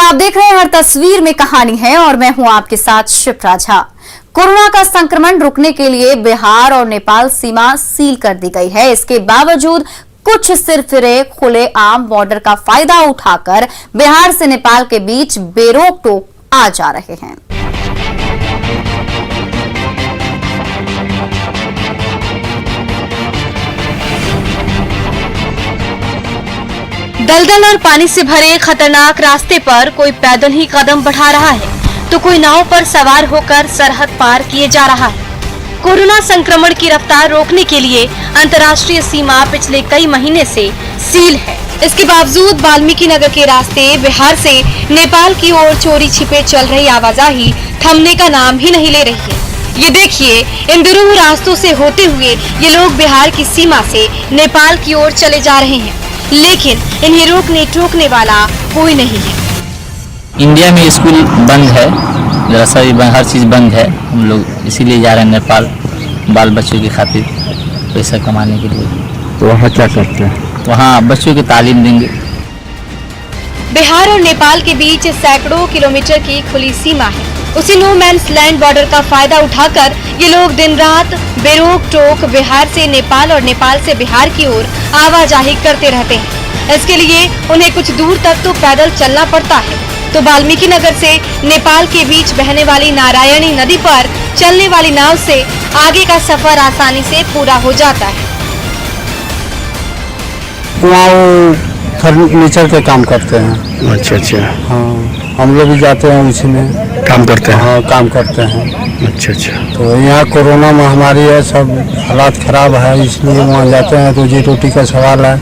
आप देख रहे हैं हर तस्वीर में कहानी है और मैं हूं आपके साथ शिप्रा झा। कोरोना का संक्रमण रुकने के लिए बिहार और नेपाल सीमा सील कर दी गई है। इसके बावजूद कुछ सिरफिरे खुले आम बॉर्डर का फायदा उठाकर बिहार से नेपाल के बीच बेरोक टोक आ जा रहे हैं। दलदल और पानी से भरे खतरनाक रास्ते पर कोई पैदल ही कदम बढ़ा रहा है तो कोई नाव पर सवार होकर सरहद पार किए जा रहा है। कोरोना संक्रमण की रफ्तार रोकने के लिए अंतर्राष्ट्रीय सीमा पिछले कई महीने से सील है। इसके बावजूद वाल्मीकि नगर के रास्ते बिहार से नेपाल की ओर चोरी छिपे चल रही आवाजाही थमने का नाम ही नहीं ले रही है। ये देखिए, इन दुरूह रास्तों से होते हुए ये लोग बिहार की सीमा से नेपाल की ओर चले जा रहे हैं, लेकिन इन्हें रोकने टोकने वाला कोई नहीं है। इंडिया में स्कूल बंद है, जरा सा हर चीज़ बंद है। हम लोग इसीलिए जा रहे हैं नेपाल, बाल बच्चों की खातिर पैसा कमाने के लिए। तो वहाँ क्या करते हैं? वहाँ बच्चों की तालीम देंगे। बिहार और नेपाल के बीच सैकड़ों किलोमीटर की खुली सीमा है। उसी नो मैंस लैंड बॉर्डर का फायदा उठाकर ये लोग दिन रात बेरोक टोक बिहार से नेपाल और नेपाल से बिहार की ओर आवाजाही करते रहते हैं। इसके लिए उन्हें कुछ दूर तक तो पैदल चलना पड़ता है, तो वाल्मीकि नगर से नेपाल के बीच बहने वाली नारायणी नदी पर चलने वाली नाव से आगे का सफर आसानी से पूरा हो जाता है। वहाँ फर्नीचर के काम करते हैं। अच्छा। हाँ, हम लोग भी जाते हैं उसी में काम करते हैं। हाँ, काम करते हैं। अच्छा। तो यहाँ कोरोना महामारी है, सब हालात खराब है, इसलिए वहाँ जाते हैं। रोजी रोटी का सवाल है।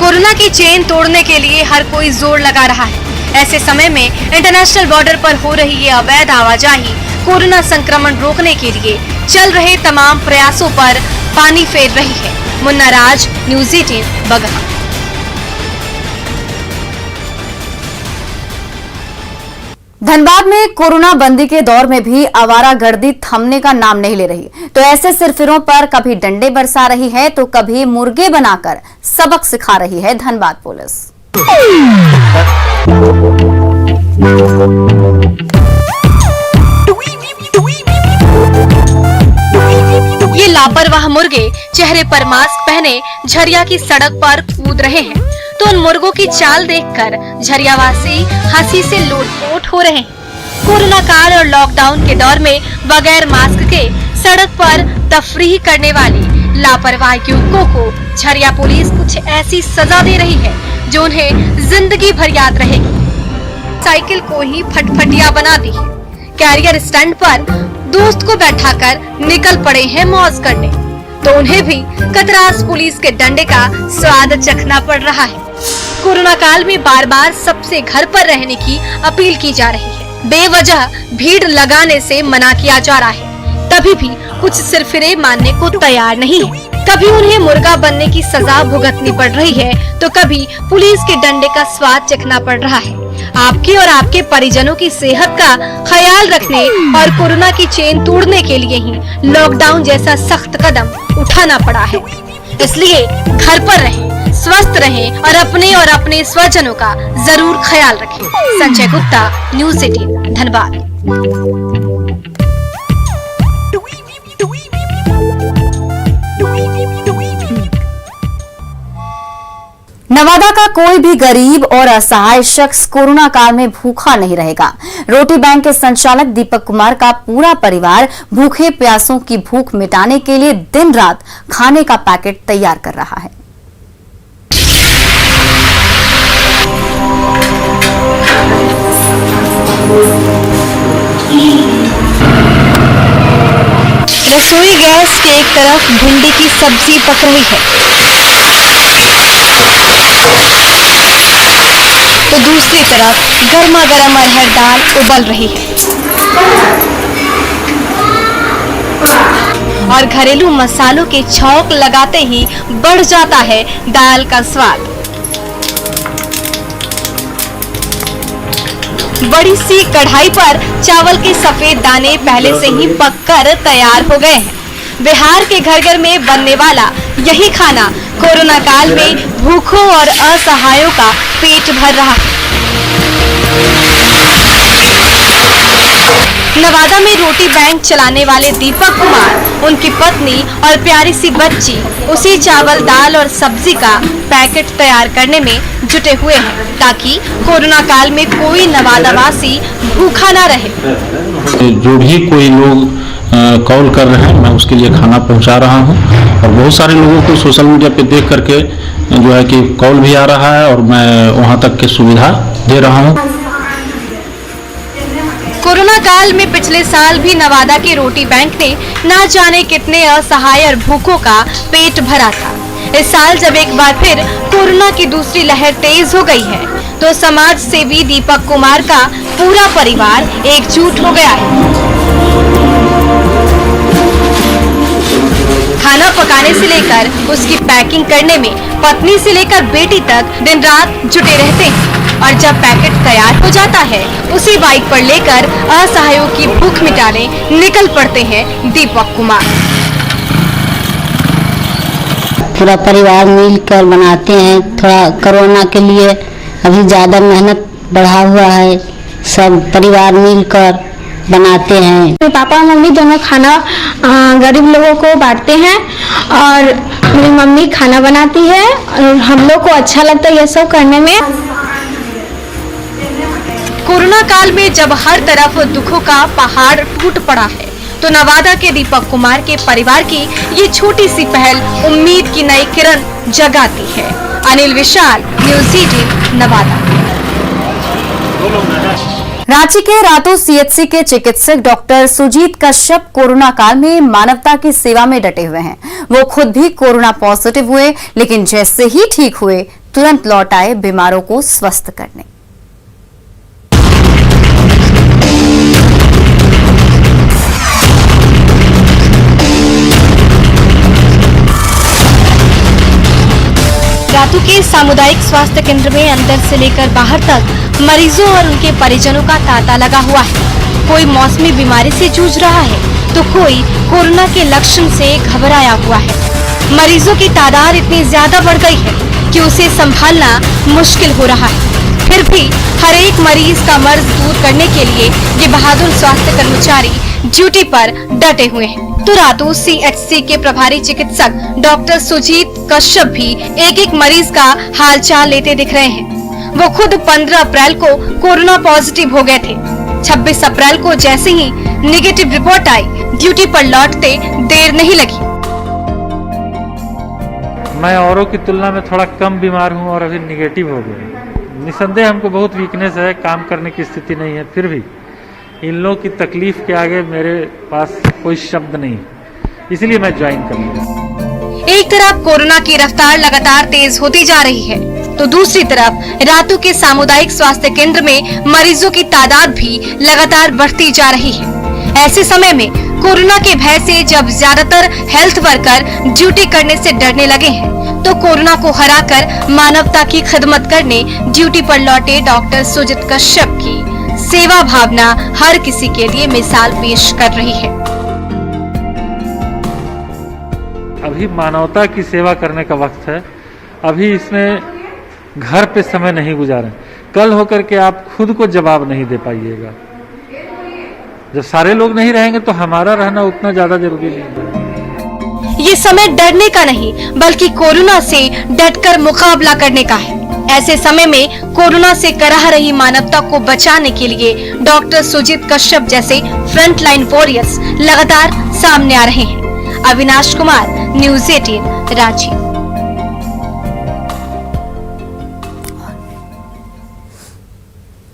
कोरोना की चेन तोड़ने के लिए हर कोई जोर लगा रहा है। ऐसे समय में इंटरनेशनल बॉर्डर पर हो रही ये अवैध आवाजाही कोरोना संक्रमण रोकने के लिए चल रहे तमाम प्रयासों पर पानी फेर रही है। मुन्ना राज, न्यूज़ 18, बगहा। धनबाद में कोरोना बंदी के दौर में भी आवारागर्दी थमने का नाम नहीं ले रही, तो ऐसे सिरफिरों पर कभी डंडे बरसा रही है तो कभी मुर्गे बनाकर सबक सिखा रही है धनबाद पुलिस। ये लापरवाह मुर्गे चेहरे पर मास्क पहने झरिया की सड़क पर कूद रहे हैं, तो उन मुर्गों की चाल देखकर झरियावासी हंसी से लोटपोट हो रहे हैं। कोरोना काल और लॉकडाउन के दौर में बगैर मास्क के सड़क पर तफरीह करने वाली लापरवाह युवकों को झरिया पुलिस कुछ ऐसी सजा दे रही है जो उन्हें जिंदगी भर याद रहेगी। साइकिल को ही फटफटिया बना दी है। कैरियर स्टैंड पर दोस्त को बैठाकर निकल पड़े हैं मौज करने, तो उन्हें भी कतरास पुलिस के डंडे का स्वाद चखना पड़ रहा है। कोरोना काल में बार बार सबसे घर पर रहने की अपील की जा रही है। बेवजह भीड़ लगाने से मना किया जा रहा है, तभी भी कुछ सिरफिरे मानने को तैयार नहीं है। कभी उन्हें मुर्गा बनने की सजा भुगतनी पड़ रही है, तो कभी पुलिस के डंडे का स्वाद चखना पड़ रहा है। आपकी और आपके परिजनों की सेहत का ख्याल रखने और कोरोना की चेन तोड़ने के लिए ही लॉकडाउन जैसा सख्त कदम उठाना पड़ा है। इसलिए घर पर रहें, स्वस्थ रहें और अपने स्वजनों का जरूर ख्याल रखें। संजय गुप्ता, न्यूज़ 18, धनबाद। नवादा का कोई भी गरीब और असहाय शख्स कोरोना काल में भूखा नहीं रहेगा। रोटी बैंक के संचालक दीपक कुमार का पूरा परिवार भूखे प्यासों की भूख मिटाने के लिए दिन रात खाने का पैकेट तैयार कर रहा है। रसोई गैस के एक तरफ भिंडी की सब्जी पक रही है, तो दूसरी तरफ गर्मा गर्म अरहर दाल उबल रही है और घरेलू मसालों के छौंक लगाते ही बढ़ जाता है दाल का स्वाद। बड़ी सी कढ़ाई पर चावल के सफेद दाने पहले से ही पककर तैयार हो गए हैं। बिहार के घर घर में बनने वाला यही खाना कोरोना काल में भूखों और असहायों का पेट भर रहा है। नवादा में रोटी बैंक चलाने वाले दीपक कुमार, उनकी पत्नी और प्यारी सी बच्ची उसी चावल, दाल और सब्जी का पैकेट तैयार करने में जुटे हुए हैं ताकि कोरोना काल में कोई नवादावासी भूखा ना रहे। जो भी कोई लोग कॉल कर रहे हैं, मैं उसके लिए खाना पहुंचा रहा हूं और बहुत सारे लोगों को सोशल मीडिया पे देख करके जो है कि कॉल भी आ रहा है और मैं वहां तक की सुविधा दे रहा हूं। कोरोना काल में पिछले साल भी नवादा के रोटी बैंक ने न जाने कितने असहाय और भूखों का पेट भरा था। इस साल जब एक बार फिर कोरोना की दूसरी लहर तेज हो गई है, तो समाज सेवी दीपक कुमार का पूरा परिवार एकजुट हो गया है। खाना पकाने से लेकर उसकी पैकिंग करने में पत्नी से लेकर बेटी तक दिन रात जुटे रहते हैं और जब पैकेट तैयार हो जाता है, उसी बाइक पर लेकर असहायों की भूख मिटाने निकल पड़ते हैं दीपक कुमार। पूरा परिवार मिलकर बनाते हैं। थोड़ा कोरोना के लिए अभी ज़्यादा मेहनत बढ़ा हुआ है, सब परिवार मिलकर बनाते हैं। मेरे पापा और मम्मी दोनों खाना गरीब लोगों को बांटते हैं और मेरी मम्मी खाना बनाती है और हम लोग को अच्छा लगता है ये सब करने में। कोरोना काल में जब हर तरफ दुखों का पहाड़ टूट पड़ा है, तो नवादा के दीपक कुमार के परिवार की ये छोटी सी पहल उम्मीद की नई किरण जगाती है। अनिल विशाल, न्यूज़ 18 नवादा। रांची के रातू सीएचसी के चिकित्सक डॉक्टर सुजीत कश्यप कोरोना काल में मानवता की सेवा में डटे हुए हैं। वो खुद भी कोरोना पॉजिटिव हुए, लेकिन जैसे ही ठीक हुए तुरंत लौट आए बीमारों को स्वस्थ करने। रातू के सामुदायिक स्वास्थ्य केंद्र में अंदर से लेकर बाहर तक मरीजों और उनके परिजनों का तांता लगा हुआ है। कोई मौसमी बीमारी से जूझ रहा है, तो कोई कोरोना के लक्षण से घबराया हुआ है। मरीजों की तादाद इतनी ज्यादा बढ़ गई है कि उसे संभालना मुश्किल हो रहा है। फिर भी हर एक मरीज का मर्ज दूर करने के लिए ये बहादुर स्वास्थ्य कर्मचारी ड्यूटी पर डटे हुए हैं। तो रातू सीएचसी के प्रभारी चिकित्सक डॉक्टर सुजीत कश्यप भी एक एक मरीज का हालचाल लेते दिख रहे हैं। वो खुद 15 अप्रैल को कोरोना पॉजिटिव हो गए थे। 26 अप्रैल को जैसे ही नेगेटिव रिपोर्ट आई, ड्यूटी पर लौटते देर नहीं लगी। मैं औरों की तुलना में थोड़ा कम बीमार हूं और अभी निगेटिव हो गया। निसंदेह हमको बहुत वीकनेस है, काम करने की स्थिति नहीं है, फिर भी इन लोगों की तकलीफ के आगे मेरे पास कोई शब्द नहीं, इसलिए मैं ज्वाइन कर लिया। एक तरफ कोरोना की रफ्तार लगातार तेज होती जा रही है, तो दूसरी तरफ रातू के सामुदायिक स्वास्थ्य केंद्र में मरीजों की तादाद भी लगातार बढ़ती जा रही है। ऐसे समय में कोरोना के भय से जब ज्यादातर हेल्थ वर्कर ड्यूटी करने से डरने लगे हैं, तो कोरोना को हराकर मानवता की खिदमत करने ड्यूटी पर लौटे डॉक्टर सुजीत कश्यप की सेवा भावना हर किसी के लिए मिसाल पेश कर रही है। अभी मानवता की सेवा करने का वक्त है। अभी इसमें घर पे समय नहीं गुजारें। कल होकर के आप खुद को जवाब नहीं दे पाइएगा। जब सारे लोग नहीं रहेंगे तो हमारा रहना उतना ज्यादा जरूरी नहीं है। ये समय डरने का नहीं, बल्कि कोरोना से डटकर मुकाबला करने का है। ऐसे समय में कोरोना से कराह रही मानवता को बचाने के लिए डॉक्टर सुजीत कश्यप जैसे फ्रंट लाइन वॉरियर्स लगातार सामने आ रहे हैं। अविनाश कुमार, न्यूज़ 18 रांची।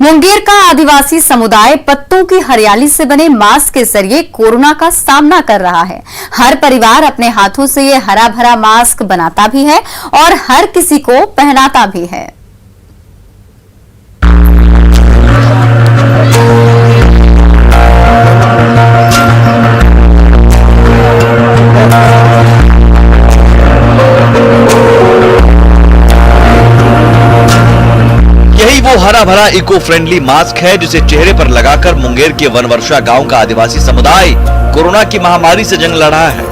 मुंगेर का आदिवासी समुदाय पत्तों की हरियाली से बने मास्क के जरिए कोरोना का सामना कर रहा है। हर परिवार अपने हाथों से ये हरा भरा मास्क बनाता भी है और हर किसी को पहनाता भी है। वो हरा भरा इको फ्रेंडली मास्क है जिसे चेहरे पर लगाकर मुंगेर के वनवर्षा गांव का आदिवासी समुदाय कोरोना की महामारी से जंग लड़ रहा है।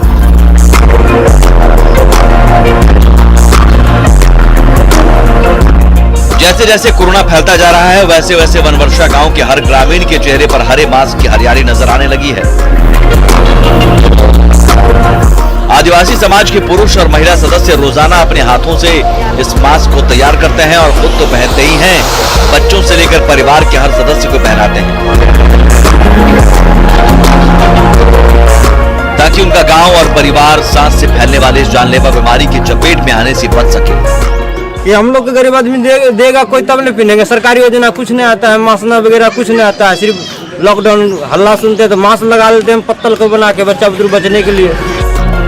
जैसे जैसे जैसे कोरोना फैलता जा रहा है वैसे वैसे वनवर्षा गांव के हर ग्रामीण के चेहरे पर हरे मास्क की हरियाली नजर आने लगी है। आदिवासी समाज के पुरुष और महिला सदस्य रोजाना अपने हाथों से इस मास्क को तैयार करते हैं और खुद तो पहनते ही हैं, बच्चों से लेकर परिवार के हर सदस्य को पहनाते हैं ताकि उनका गांव और परिवार सांस से फैलने वाले इस जानलेवा बीमारी की चपेट में आने से बच सके। ये हम लोग के गरीब आदमी देगा कोई तब नहीं पहनेंगे। सरकारी योजना कुछ नहीं आता है, मास्क वगैरह कुछ नहीं आता है। सिर्फ लॉकडाउन हल्ला सुनते हैं तो मास्क लगा लेते हैं पत्तल को बना के बच्चा बुजुर्ग बचने के लिए।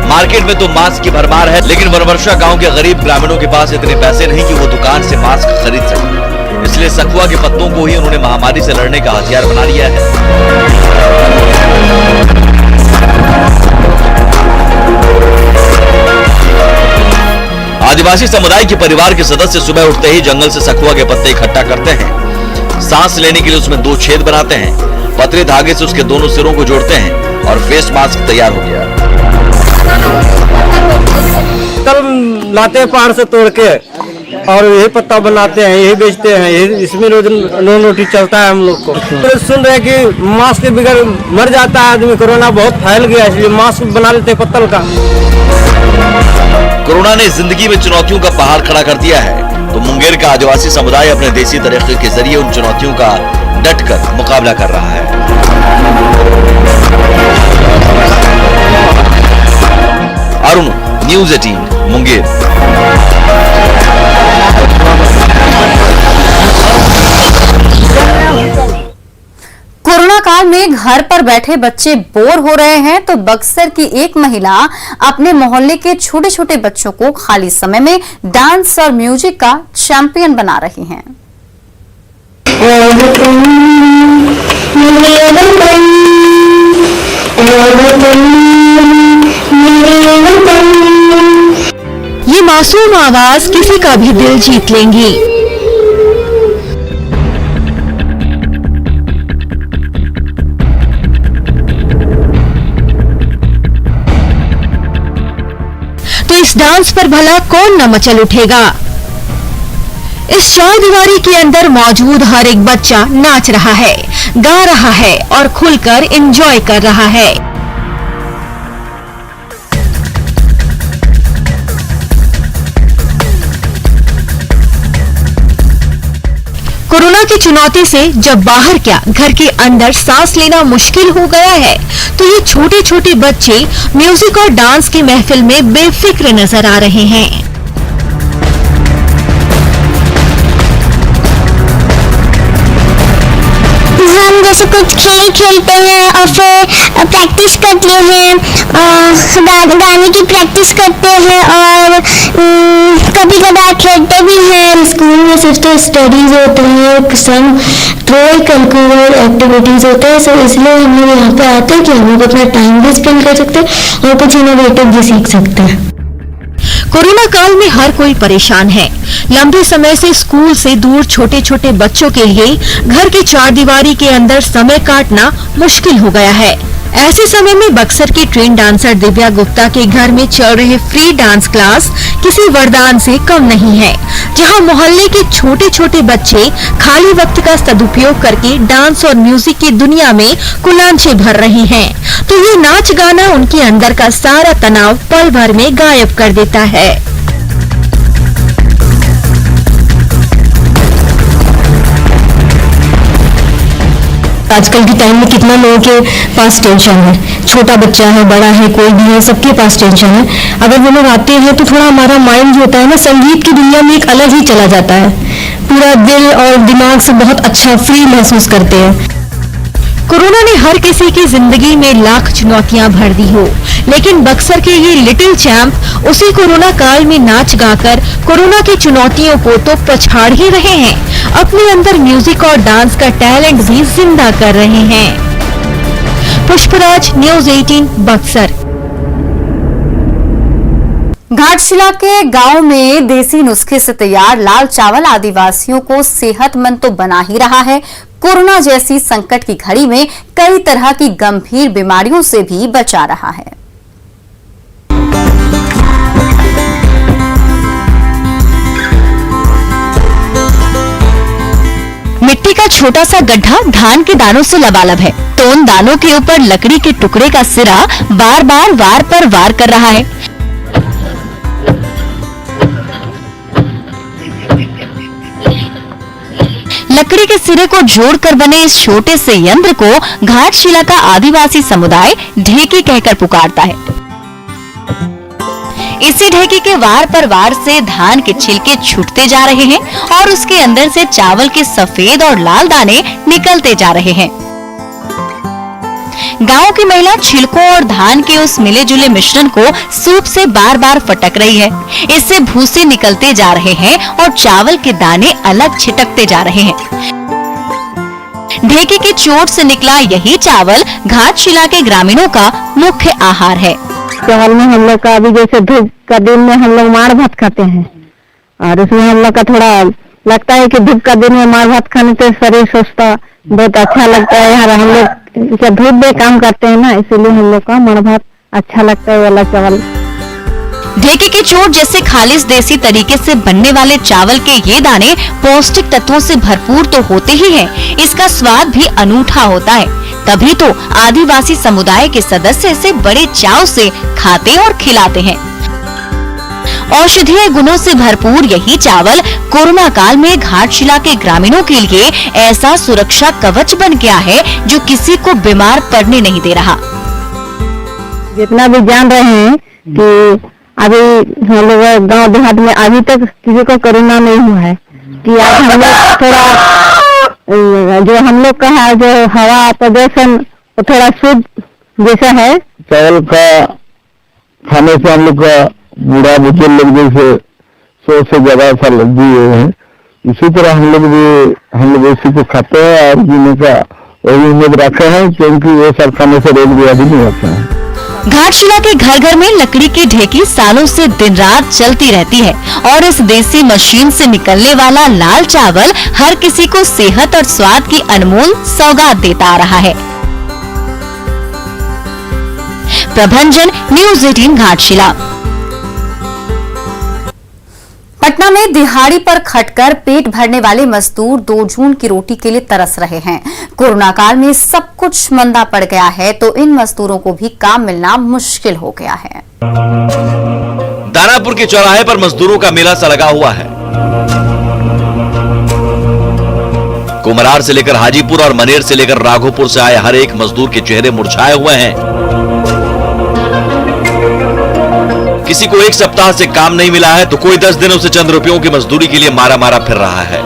मार्केट में तो मास्क की भरमार है, लेकिन वनवर्षा गांव के गरीब ग्रामीणों के पास इतने पैसे नहीं कि वो दुकान से मास्क खरीद सके। इसलिए सखुआ के पत्तों को ही उन्होंने महामारी से लड़ने का हथियार बना लिया है। आदिवासी समुदाय के परिवार के सदस्य सुबह उठते ही जंगल से सखुआ के पत्ते इकट्ठा करते हैं। सांस लेने के लिए उसमें 2 छेद बनाते हैं, पतले धागे से उसके दोनों सिरों को जोड़ते हैं और फेस मास्क तैयार हो गया। कल लाते हैं पहाड़ से तोड़ के और यही पत्ता बनाते हैं, यही बेचते हैं, यही इसमें रोज रोटी चलता है हम लोग को। तो सुन रहे कि मास्क के बगैर मर जाता है आदमी, कोरोना बहुत फैल गया इसलिए मास्क बना लेते हैं पत्तल का। कोरोना ने जिंदगी में चुनौतियों का पहाड़ खड़ा कर दिया है, तो मुंगेर का आदिवासी समुदाय अपने देसी तरीके के जरिए उन चुनौतियों का डटकर मुकाबला कर रहा है। अरुण, न्यूज़ 18 मुंगेर। कोरोना काल में घर पर बैठे बच्चे बोर हो रहे हैं तो बक्सर की एक महिला अपने मोहल्ले के छोटे छोटे बच्चों को खाली समय में डांस और म्यूजिक का चैंपियन बना रही हैं। ये मासूम आवाज किसी का भी दिल जीत लेंगी। तो इस डांस पर भला कौन न मचल उठेगा। इस चारदीवारी के अंदर मौजूद हर एक बच्चा नाच रहा है, गा रहा है और खुलकर एंजॉय कर रहा है। कोरोना की चुनौती से जब बाहर क्या घर के अंदर सांस लेना मुश्किल हो गया है, तो ये छोटे छोटे बच्चे म्यूजिक और डांस की महफिल में बेफिक्र नजर आ रहे हैं। हम जैसे कुछ खेल खेलते हैं और फिर प्रैक्टिस करते हैं, गाने की प्रैक्टिस करते हैं और कभी कभार खेलते भी हैं। स्कूल में सिर्फ स्टडीज होते हैं, सम करिकुलर एक्टिविटीज होते हैं, सो इसलिए हम लोग यहाँ पे आते हैं कि हम लोग अपना टाइम भी स्पेंड कर सकते हैं और कुछ इनोवेटिव भी सीख सकते हैं। कोरोना काल में हर कोई परेशान है। लंबे समय से स्कूल से दूर छोटे छोटे बच्चों के लिए घर की चारदीवारी के अंदर समय काटना मुश्किल हो गया है। ऐसे समय में बक्सर की ट्रेन डांसर दिव्या गुप्ता के घर में चल रहे फ्री डांस क्लास किसी वरदान से कम नहीं है, जहां मोहल्ले के छोटे छोटे बच्चे खाली वक्त का सदुपयोग करके डांस और म्यूजिक की दुनिया में कुलांचे भर रहे हैं। तो ये नाच गाना उनके अंदर का सारा तनाव पल भर में गायब कर देता है। आजकल के टाइम में कितना लोगों के पास टेंशन है, छोटा बच्चा है, बड़ा है, कोई भी है, सबके पास टेंशन है। अगर वो लोग आते हैं तो थोड़ा हमारा माइंड जो होता है ना, संगीत की दुनिया में एक अलग ही चला जाता है। पूरा दिल और दिमाग से बहुत अच्छा फ्री महसूस करते हैं। कोरोना ने हर किसी की जिंदगी में लाख चुनौतियां भर दी हो, लेकिन बक्सर के ये लिटिल चैंप उसी कोरोना काल में नाच गाकर कोरोना की चुनौतियों को तो पछाड़ ही रहे हैं, अपने अंदर म्यूजिक और डांस का टैलेंट भी जिंदा कर रहे हैं। पुष्पराज, न्यूज़ 18 बक्सर। घाटशिला के गांव में देसी नुस्खे से तैयार लाल चावल आदिवासियों को सेहतमंद तो बना ही रहा है, कोरोना जैसी संकट की घड़ी में कई तरह की गंभीर बीमारियों से भी बचा रहा है। का छोटा सा गड्ढा धान के दानों से लबालब है, तो उन दानों के ऊपर लकड़ी के टुकड़े का सिरा बार बार वार पर वार कर रहा है। लकड़ी के सिरे को जोड़कर बने इस छोटे से यंत्र को घाटशिला का आदिवासी समुदाय ढेकी कहकर पुकारता है। इसी ढेकी के वार पर वार से धान के छिलके छूटते जा रहे हैं और उसके अंदर से चावल के सफेद और लाल दाने निकलते जा रहे हैं। गांव की महिला छिलकों और धान के उस मिले जुले मिश्रण को सूप से बार बार फटक रही है। इससे भूसे निकलते जा रहे हैं और चावल के दाने अलग छिटकते जा रहे हैं। ढेकी की चोट से निकला यही चावल घाटशिला के ग्रामीणों का मुख्य आहार है। चावल में हम लोग का अभी जैसे धूप का दिन में हम लोग मार भात खाते हैं और उसमें हम लोग का थोड़ा लगता है कि धूप का दिन में मार भात खाने से शरीर स्वस्थ बहुत अच्छा लगता है। यार हम लोग धूप में काम करते हैं ना, इसीलिए हम लोग का मार भात अच्छा लगता है वाला चावल। ढेकी की चोट जैसे खालिश देसी तरीके से बनने वाले चावल के ये दाने पौष्टिक तत्वों से भरपूर तो होते ही हैं, इसका स्वाद भी अनूठा होता है। तभी तो आदिवासी समुदाय के सदस्य इसे बड़े चाव से खाते और खिलाते हैं। औषधीय गुणों से भरपूर यही चावल कोरोना काल में घाटशिला के ग्रामीणों के लिए ऐसा सुरक्षा कवच बन गया है जो किसी को बीमार पड़ने नहीं दे रहा। जितना भी जान रहे हैं कि अभी हम लोग गाँव देहात में अभी तक किसी को कोरोना नहीं हुआ है कि आज हम लोग थोड़ा जो हम लोग का है जो हवा प्रदूषण थोड़ा शुद्ध जैसा है। चावल का खाने से हम लोग का बूढ़ा बुजुर्ग लोग जैसे 100 से ज्यादा साल जिए हैं, इसी तरह हम लोग इसी को खाते हैं और जीने का वही उम्मीद रखे हैं, क्योंकि ये सब खाने से रोग व्याधि नहीं होता है। घाटशिला के घर घर में लकड़ी की ढेकी सालों से दिन रात चलती रहती है और इस देसी मशीन से निकलने वाला लाल चावल हर किसी को सेहत और स्वाद की अनमोल सौगात देता आ रहा है। प्रभंजन, न्यूज़ 18 घाटशिला। पटना में दिहाड़ी पर खटकर पेट भरने वाले मजदूर 2 जून की रोटी के लिए तरस रहे हैं। कोरोना काल में सब कुछ मंदा पड़ गया है तो इन मजदूरों को भी काम मिलना मुश्किल हो गया है। दानापुर के चौराहे पर मजदूरों का मेला सा लगा हुआ है। कुमरार से लेकर हाजीपुर और मनेर से लेकर राघोपुर से आए हर एक मजदूर के चेहरे मुरझाए हुए हैं। किसी को 1 सप्ताह से काम नहीं मिला है तो कोई 10 दिनों से चंद रुपयों की मजदूरी के लिए मारा मारा फिर रहा है।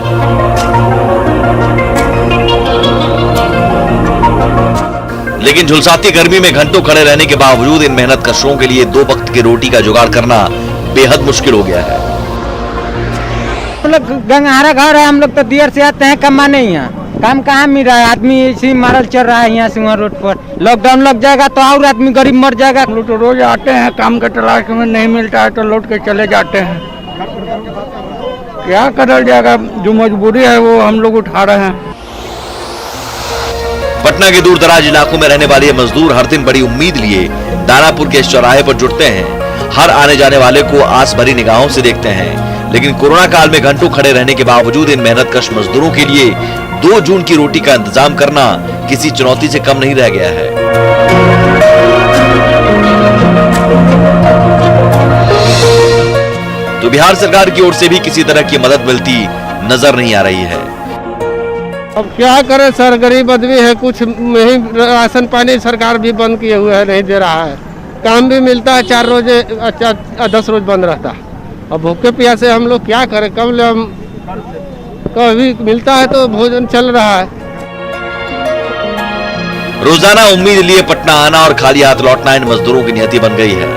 लेकिन झुलसाती गर्मी में घंटों खड़े रहने के बावजूद इन मेहनत कशों के लिए 2 वक्त की रोटी का जुगाड़ करना बेहद मुश्किल हो गया है। हम लोग गंगारा घर है, हम लोग तो देर से आते हैं कमाने ही यहाँ, काम कहाँ मिल रहा है। आदमी इसी मारल चल रहा है यहाँ से वहाँ रोड पर। लॉकडाउन लग जाएगा तो और आदमी गरीब मर जाएगा। हम लोग तो रोज आते हैं, काम का तलाश में नहीं मिलता है तो लौट के चले जाते हैं। क्या करल जाएगा, जो मजबूरी है वो हम लोग उठा रहे हैं। पटना के दूर दराज इलाकों में रहने वाले ये मजदूर हर दिन बड़ी उम्मीद लिए दानापुर के इस चौराहे पर जुटते हैं। हर आने जाने वाले को आस भरी निगाहों से देखते हैं। लेकिन कोरोना काल में घंटों खड़े रहने के बावजूद इन मेहनत कश मजदूरों के लिए 2 जून की रोटी का इंतजाम करना किसी चुनौती से कम नहीं रह गया है। तो बिहार सरकार की ओर से भी किसी तरह की मदद मिलती नजर नहीं आ रही है। अब क्या करे सर, गरीब आदमी है, कुछ नहीं, राशन पानी सरकार भी बंद किए हुए है, नहीं दे रहा है। काम भी मिलता है 4 रोज, 10 रोज बंद रहता है। अब भूखे प्यासे हम लोग क्या करें, कभी मिलता है तो भोजन चल रहा है। रोजाना उम्मीद लिए पटना आना और खाली हाथ लौटना इन मजदूरों की नियति बन गई है।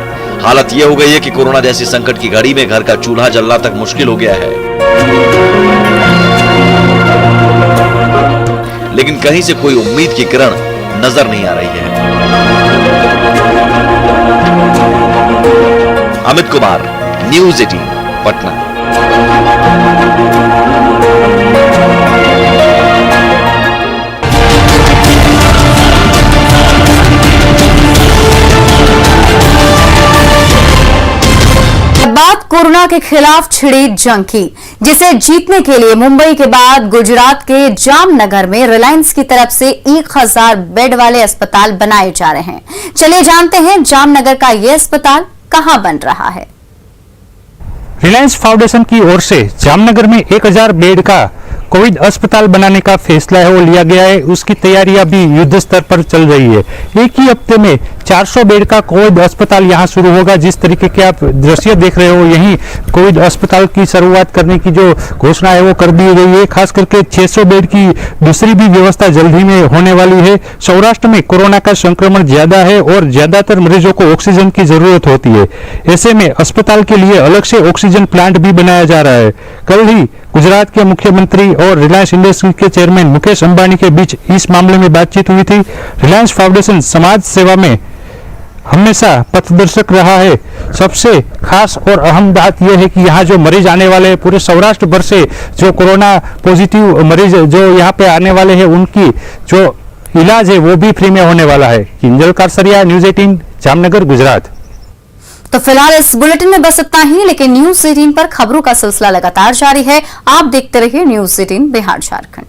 हालत यह हो गई है कि कोरोना जैसी संकट की घड़ी में घर का चूल्हा जलना तक मुश्किल हो गया है। लेकिन कहीं से कोई उम्मीद की किरण नजर नहीं आ रही है। अमित कुमार, न्यूज़ 18 पटना। बात कोरोना के खिलाफ छिड़ी जंग की, जिसे जीतने के लिए मुंबई के बाद गुजरात के जामनगर में रिलायंस की तरफ से 1000 बेड वाले अस्पताल बनाए जा रहे हैं। चलिए जानते हैं जामनगर का यह अस्पताल कहां बन रहा है। रिलायंस फाउंडेशन की ओर से जामनगर में 1000 बेड का कोविड अस्पताल बनाने का फैसला है वो लिया गया है। उसकी तैयारियां भी युद्ध स्तर पर चल रही है। एक ही हफ्ते में 400 बेड का कोविड अस्पताल यहां शुरू होगा। जिस तरीके के आप दृश्य देख रहे हो, यही कोविड अस्पताल की शुरुआत करने की जो घोषणा है वो कर दी गई है। खास करके 600 बेड की दूसरी भी व्यवस्था जल्द ही में होने वाली है। सौराष्ट्र में कोरोना का संक्रमण ज्यादा है और ज्यादातर मरीजों को ऑक्सीजन की जरूरत होती है। ऐसे में अस्पताल के लिए अलग से ऑक्सीजन प्लांट भी बनाया जा रहा है। कल ही गुजरात के मुख्यमंत्री और रिलायंस इंडस्ट्रीज के चेयरमैन मुकेश अंबानी के बीच इस मामले में बातचीत हुई थी। रिलायंस फाउंडेशन समाज सेवा में हमेशा पथदर्शक रहा है। सबसे खास और अहम बात यह है कि यहाँ जो मरीज आने वाले हैं, पूरे सौराष्ट्र भर से जो कोरोना पॉजिटिव मरीज जो यहाँ पे आने वाले हैं, उनकी जो इलाज है वो भी फ्री में होने वाला है। किंजल कारसरिया, न्यूज 18, जामनगर, गुजरात। तो फिलहाल इस बुलेटिन में बस इतना ही, लेकिन न्यूज 18 पर खबरों का सिलसिला लगातार जारी है। आप देखते रहिए न्यूज 18 बिहार झारखंड।